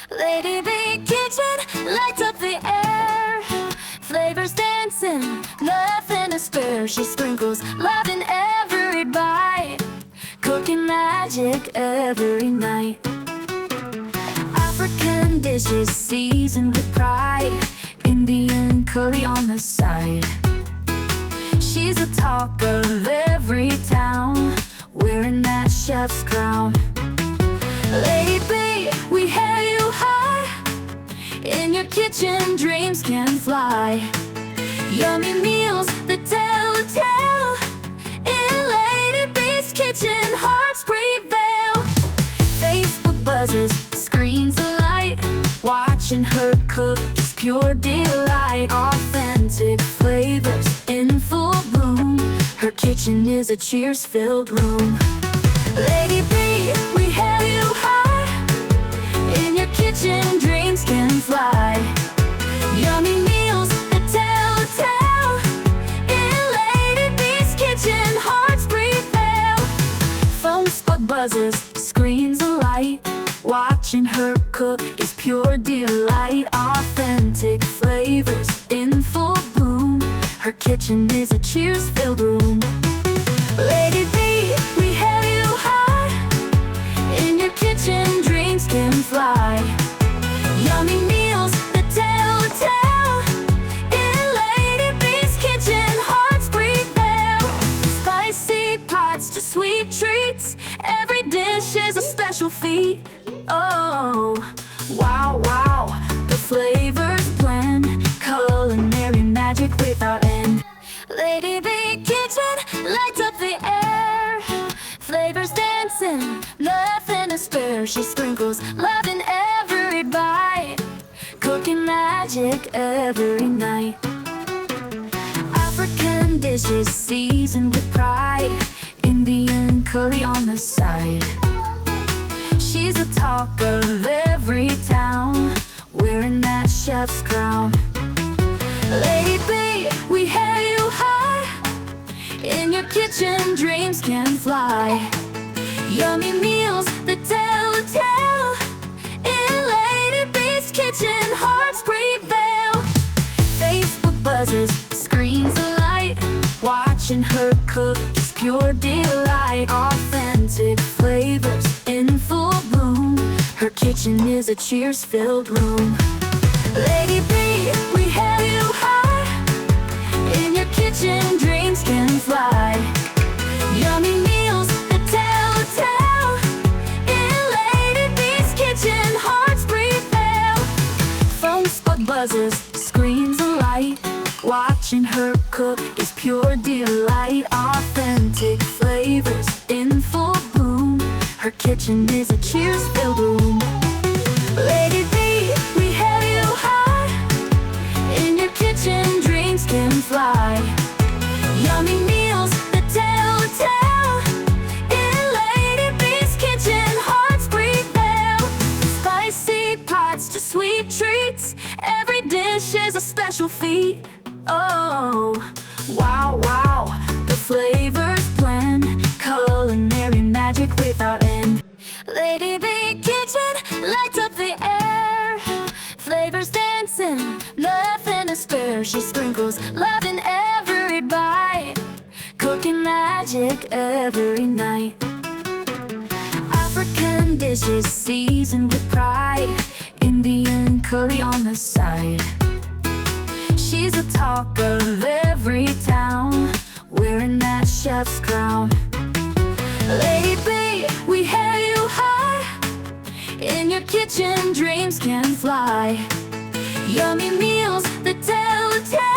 Lady B Kitchen lights up the air. Flavors dancing, nothing to spare. She sprinkles love in every bite, cooking magic every night. African dishes seasoned with pride, Indian curry on the side. She's the talk of every town, wearing that chef's crown. Lady B, we hail you high. In your kitchen, dreams can fly. Yummy meals that tell a tale. In Lady B's kitchen, hearts prevail. Facebook buzzes, screens alight. Watching her cook is pure delight. Authentic flavors in full bloom. Her kitchen is a cheers-filled room. Lady B, we hail you high. In your kitchen, dreams can fly. Yummy meals that tell a tale. In Lady B's kitchen, hearts prevail. Phone spot buzzes, screens alight. Watching her cook is pure delight. Authentic flavors in full bloom. Her kitchen is a cheers-filled room. Lady B, we hail you high. In your kitchen, dreams can fly. Yummy meals that tell a tale. In Lady B's kitchen, hearts prevail. Spicy pots to sweet treats, every dish is a special feat. Oh, wow, wow, the flavors blend, culinary magic without end. Lady B Kitchen lights up the air. Flavors dancing, nothing to spare. She sprinkles love in every bite, cooking magic every night. African dishes seasoned with pride, Indian curry on the side. She's the talk of every town, wearing that chef's crown. Lady B, we hail you high. In your kitchen, dreams can fly. Yummy meals that tell a tale. In Lady B's kitchen, hearts prevail. Facebook buzzes, screens alight. Watching her cook is pure delight. Authentic flavors in full bloom. Her kitchen is a cheers-filled room. Lady B, we hail you high. In your kitchen, dreams can fly. Yummy meals that tell a tale. In Lady B's kitchen, hearts prevail. Phone spot buzzes, screens alight. Watching her cook is pure delight. Authentic flavors in full bloom. Her kitchen is a cheers-filled room. Lady B, we hail you high. In your kitchen, dreams can fly. Yummy meals that tell a tale. In Lady B's kitchen, hearts prevail. Spicy pots to sweet treats, every dish is a special feat. Oh, wow, wow, the flavors blend, culinary magic without end. Lady B Kitchen lights up the air. Flavors dancing, nothing to spare. She sprinkles love in every bite, cooking magic every night. African dishes seasoned with pride, Indian curry on the side. She's the talk of every town, wearing that chef's crown. Lady B, we hail you high. In your kitchen, dreams can fly. Yummy meals that tell a tale.